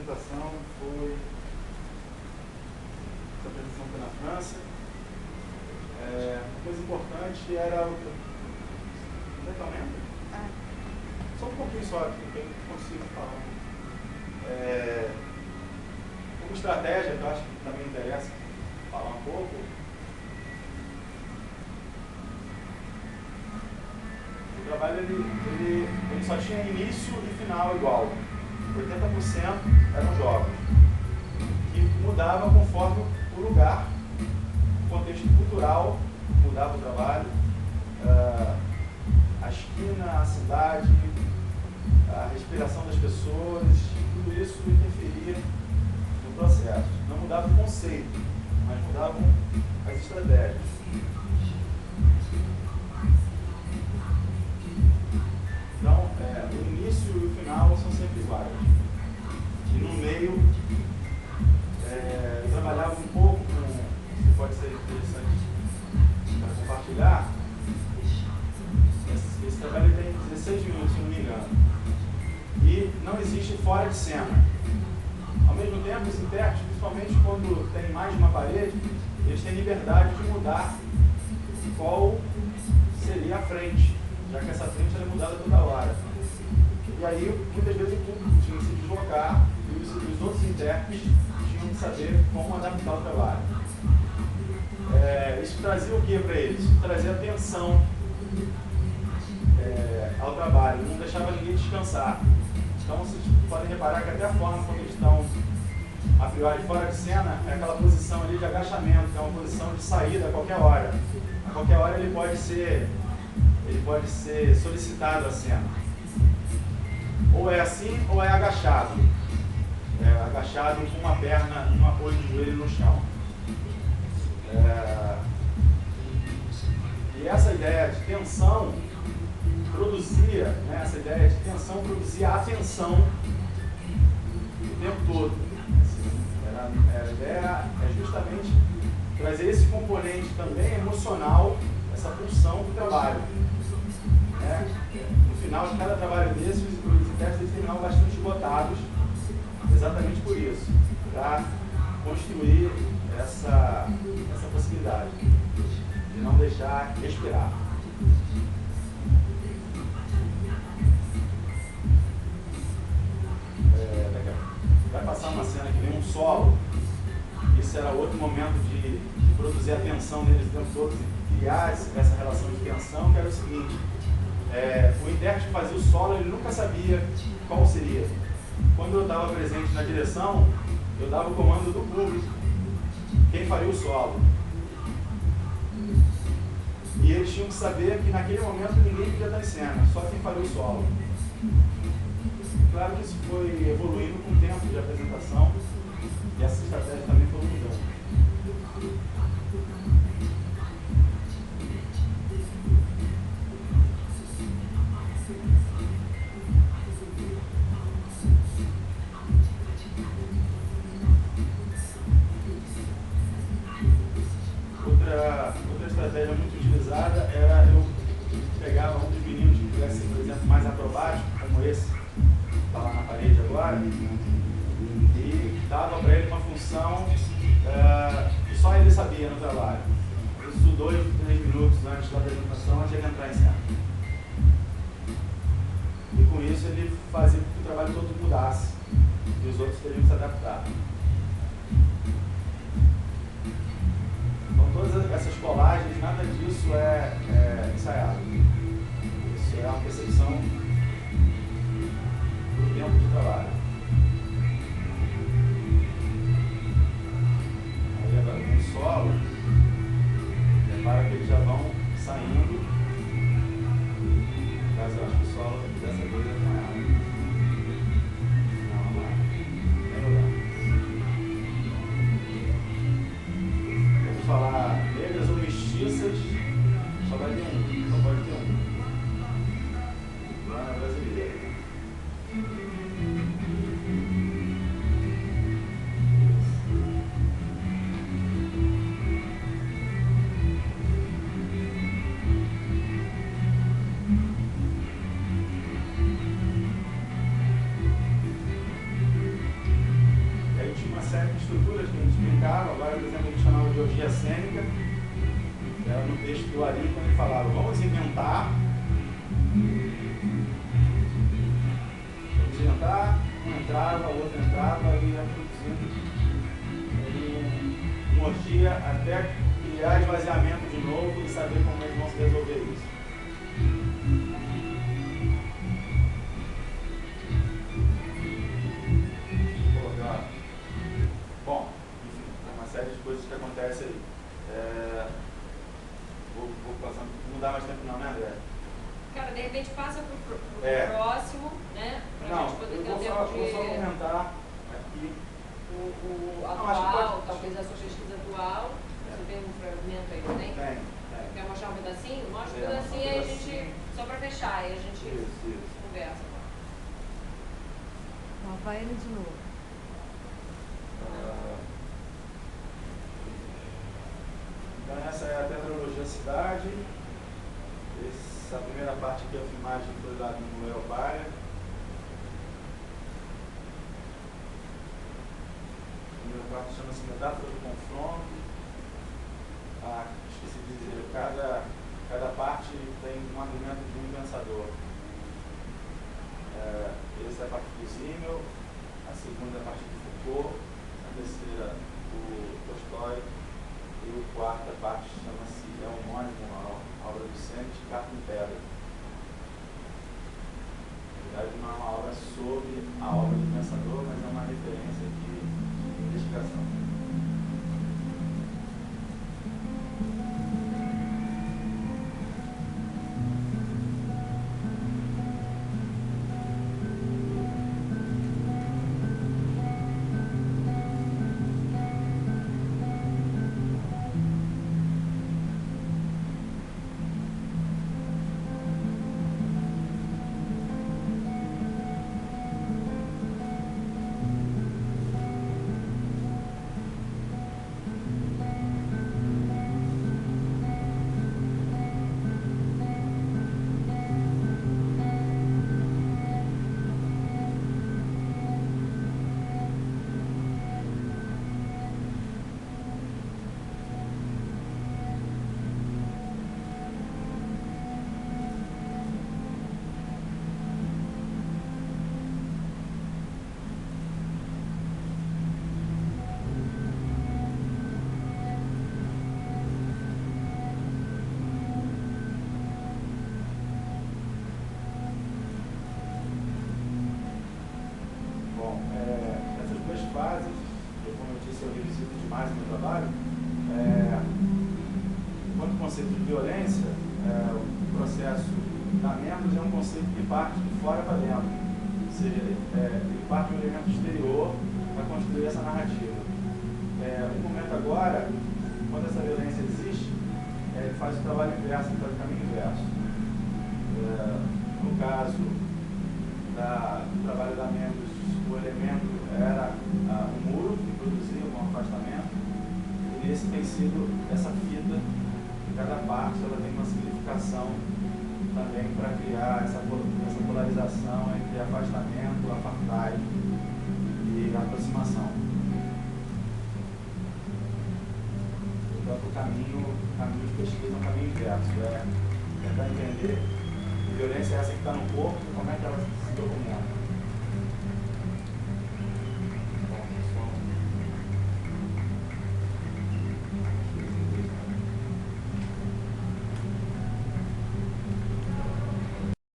apresentação foi na França. Uma coisa importante era o... Não está lendo? Só um pouquinho só, que eu consigo falar. Uma estratégia que eu acho que também interessa falar um pouco. O trabalho ele só tinha início e final igual. 80% eram jogos. E mudava conforme o lugar, o contexto cultural, mudava o trabalho, a esquina, a cidade, a respiração das pessoas, tudo isso interferia no processo. Não mudava o conceito, mas mudavam as estratégias. Então, o início e o final são sempre iguais. E no meio, eu trabalhava um pouco com, que pode ser interessante para compartilhar. Esse trabalho tem 16 minutos, se não me engano. E não existe fora de cena. Ao mesmo tempo, os intérpretes, principalmente quando tem mais de uma parede, eles têm liberdade de mudar qual seria a frente, já que essa frente era mudada toda hora. E aí, muitas vezes, o público tinha que se deslocar e os outros intérpretes tinham que saber como adaptar o trabalho. Isso trazia o que para eles? Isso trazia atenção ao trabalho, não deixava ninguém descansar. Então, vocês podem reparar que até a forma como eles estão a priori fora de cena é aquela posição ali de agachamento, que é uma posição de saída a qualquer hora. A qualquer hora ele pode ser solicitado a cena. Ou é assim, ou é agachado. Agachado com uma perna, um apoio de joelho no chão. E essa ideia de tensão produzia, essa ideia de tensão produzia atenção o tempo todo. A ideia é justamente trazer esse componente também emocional, essa pulsão do trabalho. No final de cada trabalho desse, os intérpretes terminavam bastante esgotados, exatamente por isso, para construir essa possibilidade de não deixar respirar. Vai passar uma cena que vem um solo. Isso era outro momento de produzir a tensão neles o tempo todo, de criar essa relação de tensão, que era o seguinte: o intérprete que fazia o solo, ele nunca sabia qual seria. Quando eu estava presente na direção, eu dava o comando do público, quem faria o solo. E eles tinham que saber que naquele momento ninguém podia estar em cena, só quem faria o solo. Claro que isso foi evoluindo com o tempo de apresentação e essa estratégia também foi mudando. Outra estratégia muito utilizada era eu pegava um dos meninos que tivesse, por exemplo, mais acrobático, como esse, está lá na parede agora, e dava para ele uma função que só ele sabia no trabalho. Isso 2, 3 minutos antes da apresentação, antes de ele entrar em cena. E com isso ele fazia com que o trabalho todo mudasse e os outros teriam que se adaptar. Então todas essas colagens, nada disso é ensaiado. Isso é uma percepção do tempo de trabalho. Aí agora com o solo, repara que eles já vão saindo. Mas eu acho que o solo dessa vez não é algo. Não é. Nem olhando. Vamos falar negras ou mestiças, só vai ter um, só pode ter um. Lá na brasileira. estruturas que a gente explicava, agora, por exemplo, a gente chamava de orgia cênica, que era no texto do Ari, quando ele falava, vamos inventar, um entrava, o outro entrava e ia produzindo uma orgia até criar esvaziamento de novo e saber como eles vão se resolver isso. Bom, enfim, tem uma série de coisas que acontecem aí. Vou passando, não dá mais tempo não, né, André? Cara, de repente passa pro próximo, né? Pra Não, gente poder eu ter vou um só tempo de... comentar aqui. O Não, atual, talvez a sua pesquisa atual. Você tem um fragmento aí, não tem? Tem. Quer mostrar um pedacinho? Mostra um pedacinho e aí a gente, só pra fechar, aí a gente conversa. Não, vai ele de novo. Então essa é a tetralogia cidade. Essa primeira parte aqui, a filmagem foi lá no Leopaia. A primeira parte chama-se Metáfora do Confronto. Esqueci de dizer, cada parte tem um argumento de um pensador. Essa é a parte do Simmel, a segunda é a parte do Foucault, a terceira o Tolstói e a quarta parte chama-se, é homônimo à obra do Sennett, Carta em Pedra. Na verdade não é uma obra sobre a obra do pensador, mas é uma referência de investigação. Quanto ao conceito de violência, o processo da Membros é um conceito que parte de fora para dentro, ou seja, ele parte de um elemento exterior para construir essa narrativa. No momento agora, quando essa violência existe, ele faz o trabalho inverso, ele faz o caminho inverso. No caso do trabalho da Membros, o elemento era um muro que produzia um afastamento, e esse tem sido essa fita. Cada parte ela tem uma significação também para criar essa polarização entre afastamento, apartheid e aproximação. Portanto, o caminho de pesquisa é um caminho inverso, tentar entender que violência é essa que está no corpo e como é que ela se documenta.